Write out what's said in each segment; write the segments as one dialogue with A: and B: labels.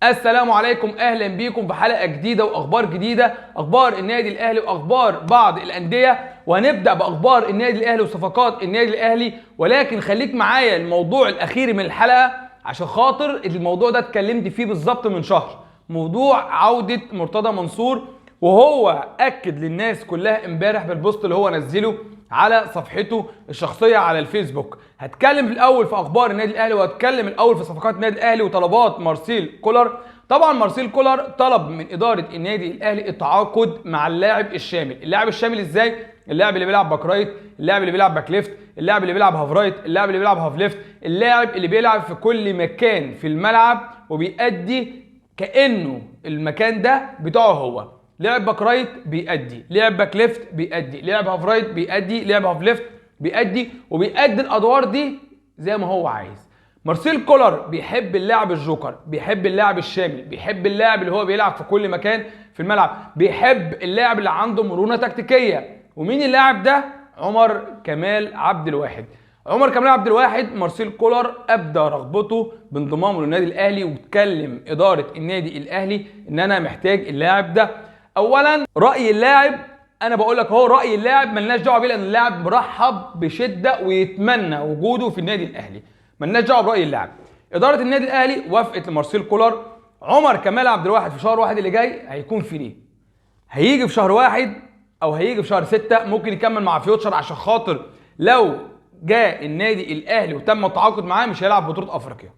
A: السلام عليكم، اهلا بيكم في حلقه جديده واخبار جديده، اخبار النادي الاهلي واخبار بعض الانديه. وهنبدا باخبار النادي الاهلي وصفقات النادي الاهلي، ولكن خليك معايا الموضوع الاخير من الحلقه عشان خاطر الموضوع ده اتكلمت فيه بالظبط من شهر، موضوع عوده مرتضى منصور. وهو اكد للناس كلها امبارح بالبوست اللي هو نزله على صفحته الشخصيه على الفيسبوك. هتكلم في الاول في اخبار النادي الاهلي، وهتكلم الاول في صفقات النادي الاهلي وطلبات مارسيل كولر. طبعا مارسيل كولر طلب من اداره النادي الاهلي التعاقد مع اللاعب الشامل. اللاعب الشامل ازاي؟ اللاعب اللي بيلعب باك رايت، اللاعب اللي بيلعب باك ليفت، اللاعب اللي بيلعب هاف رايت، اللاعب اللي بيلعب هاف ليفت، اللاعب اللي بيلعب في كل مكان في الملعب وبيأدي كأنه المكان ده بتاعه هو. لعب باك رايت بيأدي، لعب باك ليفت بيأدي، لعب هاف رايت بيأدي، لعب هاف ليفت بيأدي، وبيأدي الادوار دي زي ما هو عايز. مارسيل كولر بيحب اللاعب الجوكر، بيحب اللاعب الشامل، بيحب اللاعب اللي هو بيلعب في كل مكان في الملعب، بيحب اللاعب اللي عنده مرونة تكتيكية. ومين اللاعب ده؟ عمر كمال عبد الواحد. عمر كمال عبد الواحد مارسيل كولر ابدى رغبته بانضمامه للنادي الاهلي، وتكلم اداره النادي الاهلي ان انا محتاج اللاعب ده. اولا راي اللاعب، انا بقول لك هو راي اللاعب ملناش دعوه بيه، لان اللاعب مرحب بشده ويتمنى وجوده في النادي الاهلي. ملناش دعوه براي اللاعب. اداره النادي الاهلي وافقت لمارسيل كولر. عمر كمال عبد الواحد في شهر واحد اللي جاي هيكون فري، هيجي في شهر واحد او هيجي في شهر 6، ممكن يكمل مع فيوتشر عشان خاطر لو جاء النادي الاهلي وتم التعاقد معاه مش هيلعب بطوله افريقيا،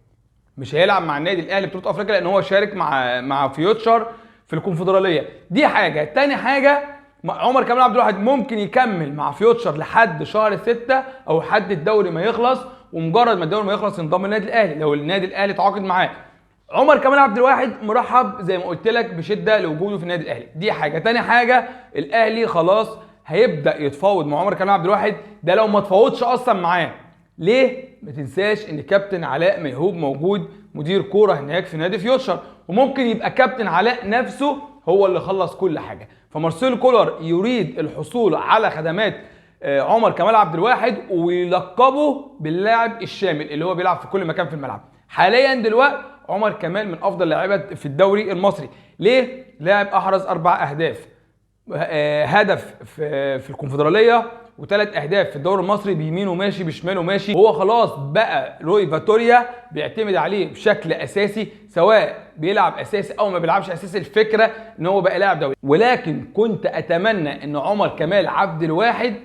A: مش هيلعب مع النادي الاهلي بطوله افريقيا، لان هو شارك مع فيوتشر في الكونفدراليه. دي حاجه. تاني حاجه، عمر كمال عبد الواحد ممكن يكمل مع فيوتشر لحد شهر 6 او حد الدوري ما يخلص، ومجرد ما الدوري ما يخلص ينضم للنادي الاهلي لو النادي الاهلي تعاقد معاه. عمر كمال عبد الواحد مرحب زي ما قلت لك بشده لوجوده في النادي الاهلي. دي حاجه. تاني حاجه، الاهلي خلاص هيبدا يتفاوض مع عمر كمال عبد الواحد، ده لو ما تفاوضش اصلا معاه. ليه؟ ما تنساش ان كابتن علاء ميهوب موجود مدير كوره هناك في نادي فيوتشر، وممكن يبقى كابتن علاء نفسه هو اللي خلص كل حاجه. فمارسيل كولر يريد الحصول على خدمات عمر كمال عبد الواحد ويلقبه باللاعب الشامل اللي هو بيلعب في كل مكان في الملعب. حاليا دلوقتي عمر كمال من افضل اللاعيبه في الدوري المصري. ليه؟ لاعب احرز 4 اهداف، هدف في الكونفدراليه، و3 اهداف في الدوري المصري، بيمينه ماشي بشماله ماشي. هو خلاص بقى روي فاتوريا بيعتمد عليه بشكل اساسي، سواء بيلعب اساسي او ما بيلعبش اساسي. الفكره ان هو بقى لاعب دولي. ولكن كنت اتمنى ان عمر كمال عبد الواحد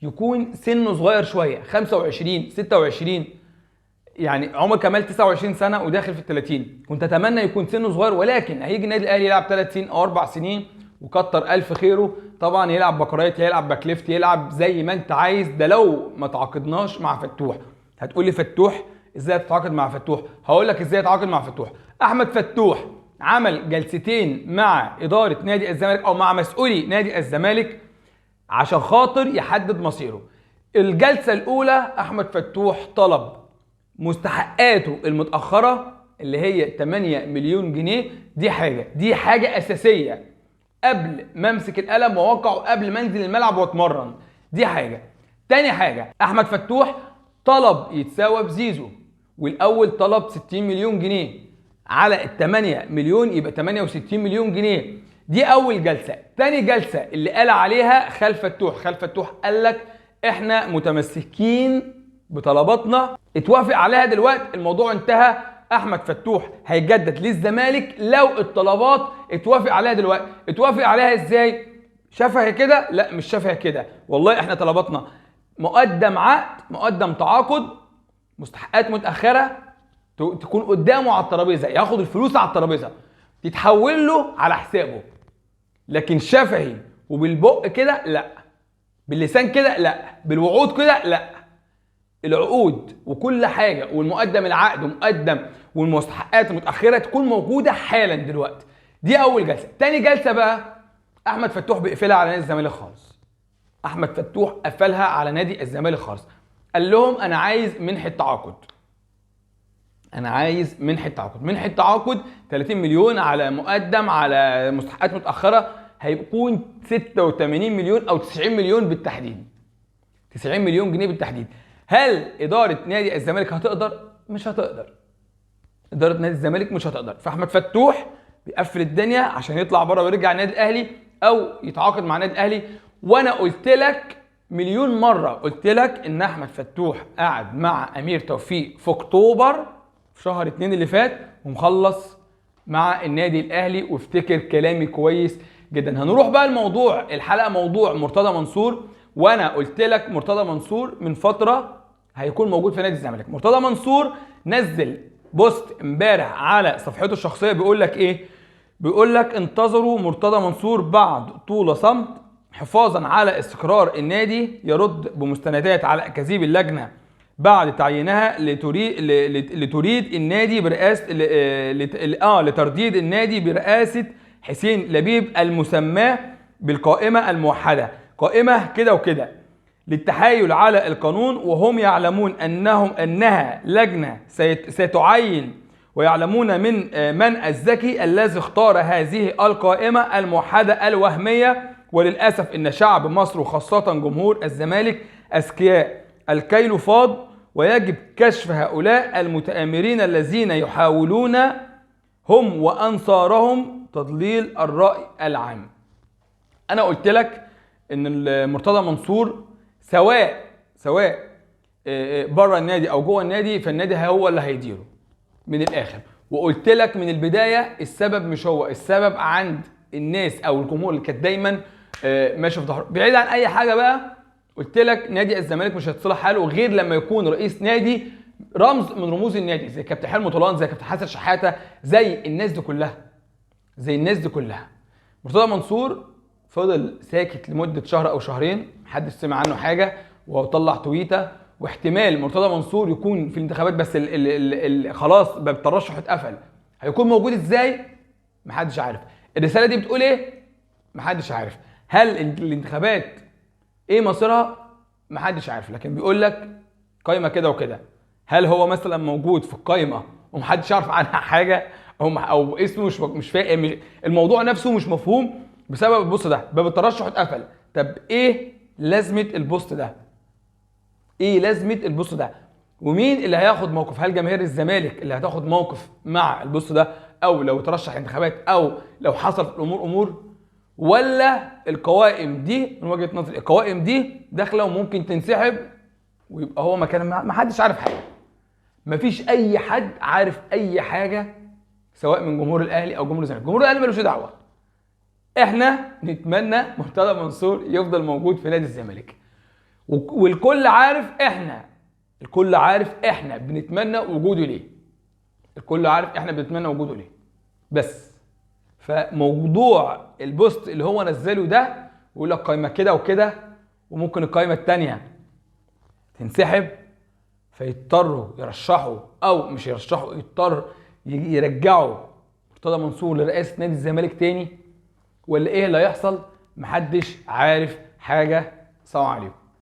A: يكون سنه صغير شويه، 25 26. يعني عمر كمال 29 سنه وداخل في ال30، كنت اتمنى يكون سنه صغير. ولكن هيجي النادي الاهلي يلعب 3 سنين او 4 سنين وكتر الف خيره. طبعا يلعب باك رايت، يلعب باك ليفت، يلعب زي ما انت عايز. ده لو ما تعاقدناش مع فتوح. هتقول لي فتوح ازاي تتعاقد مع فتوح؟ هقول لك ازاي اتعاقد مع فتوح. احمد فتوح عمل جلستين مع اداره نادي الزمالك او مع مسؤولي نادي الزمالك عشان خاطر يحدد مصيره. الجلسه الاولى احمد فتوح طلب مستحقاته المتاخره اللي هي 8 مليون جنيه. دي حاجه اساسيه قبل ما امسك القلم واوقع، وقبل ما انزل الملعب واتمرن. دي حاجه. تاني حاجه، احمد فتوح طلب يتساوى بزيزو، والاول طلب 60 مليون جنيه على ال 8 مليون يبقى 68 مليون جنيه. دي اول جلسه. تاني جلسه اللي قال عليها خالد فتوح قال لك احنا متمسكين بطلباتنا، اتوافق عليها دلوقتي، الموضوع انتهى. احمد فتوح هيجدد للزمالك لو الطلبات اتوافق عليها دلوقتي. اتوافق عليها ازاي؟ شفهي كده؟ لا مش شفهي كده، والله احنا طلباتنا مقدم عقد، مقدم تعاقد، مستحقات متاخره تكون قدامه على الترابيزه، ياخد الفلوس على الترابيزه تتحول له على حسابه. لكن شفهي وبالبق كده لا، باللسان كده لا، بالوعود كده لا. العقود وكل حاجه والمقدم العقد ومقدم والمستحقات المتاخره تكون موجوده حالا دلوقتي. دي اول جلسه. تاني جلسه بقى احمد فتوح بيقفلها على نادي الزمالك خالص. احمد فتوح قفلها على نادي الزمالك خالص. قال لهم انا عايز منحه تعاقد، منحه تعاقد 30 مليون على مقدم على مستحقات متاخره، هيكون 86 مليون او 90 مليون بالتحديد، 90 مليون جنيه بالتحديد. هل اداره نادي الزمالك هتقدر؟ مش هتقدر. اداره نادي الزمالك مش هتقدر. فاحمد فتوح بيقفل الدنيا عشان يطلع بره ويرجع النادي الاهلي او يتعاقد مع النادي الاهلي. وانا قلت لك مليون مره، قلت لك ان احمد فتوح قاعد مع امير توفيق في اكتوبر في شهر 2 اللي فات ومخلص مع النادي الاهلي، وافتكر كلامي كويس جدا. هنروح بقى الموضوع الحلقه، موضوع مرتضى منصور. وانا قلت لك مرتضى منصور من فتره هيكون موجود في نادي الزمالك. مرتضى منصور نزل بوست امبارح على صفحته الشخصيه بيقول لك ايه؟ بيقول لك انتظروا مرتضى منصور بعد طول صمت حفاظا على استقرار النادي، يرد بمستندات على اكاذيب اللجنه بعد تعيينها لتريد النادي برئاسه لترديد النادي برئاسه حسين لبيب المسماه بالقائمه الموحده، قائمه كده وكده للتحايل على القانون، وهم يعلمون انها لجنه ستعين، ويعلمون من الذكي الذي اختار هذه القائمه الموحده الوهميه. وللاسف ان شعب مصر وخاصه جمهور الزمالك اذكياء الكيل فاض، ويجب كشف هؤلاء المتآمرين الذين يحاولون هم وانصارهم تضليل الرأي العام. انا قلت لك ان مرتضى منصور سواء بره النادي او جوه النادي، فالنادي هو اللي هيديره من الاخر. وقلت لك من البدايه السبب مش هو، السبب عند الناس او الجمهور اللي كانت دايما ماشي في ظهره. بعيد عن اي حاجه بقى، قلت لك نادي الزمالك مش هيتصلح حاله غير لما يكون رئيس نادي رمز من رموز النادي، زي كابتن حلمي طولان، زي كابتن حسن شحاته، زي الناس دي كلها. مرتضى منصور فضل ساكت لمده شهر او شهرين، محدش سمع عنه حاجه، وطلع تويته. واحتمال مرتضى منصور يكون في الانتخابات، بس خلاص باب الترشح اتقفل. هيكون موجود ازاي؟ محدش عارف. الرساله دي بتقول ايه؟ محدش عارف. هل الانتخابات ايه مصيرها؟ محدش عارف. لكن بيقول لك قايمه كده وكده. هل هو مثلا موجود في القايمه ومحدش يعرف عنها حاجه، او اسمه مش فاهم، الموضوع نفسه مش مفهوم بسبب البوست ده؟ باب الترشح اتقفل. طب ايه لازمه البوست ده؟ ايه لازمه البوست ده؟ ومين اللي هياخد موقف؟ هل جماهير الزمالك اللي هتاخد موقف مع البوست ده، او لو ترشح انتخابات، او لو حصل في الامور امور، ولا القوائم دي من وجهه نظري القوائم دي داخله وممكن تنسحب ويبقى هو مكان ما حدش عارف حاجه؟ مفيش اي حد عارف اي حاجه، سواء من جمهور الاهلي او جمهور الزمالك. جمهور الاهلي ملوش دعوه. احنا نتمنى مرتضى منصور يفضل موجود في نادي الزمالك، والكل عارف احنا بنتمنى وجوده ليه. الكل عارف احنا بنتمنى وجوده ليه. بس فموضوع البوست اللي هو نزله ده ويقول لك قايمه كده وكده، وممكن القايمه الثانيه تنسحب، فيضطروا يرشحوا او مش يرشحوا، يضطر يرجعوا مرتضى منصور لرئاسه نادي الزمالك تاني، ولا ايه اللي هيحصل؟ محدش عارف حاجه. سلام عليكم.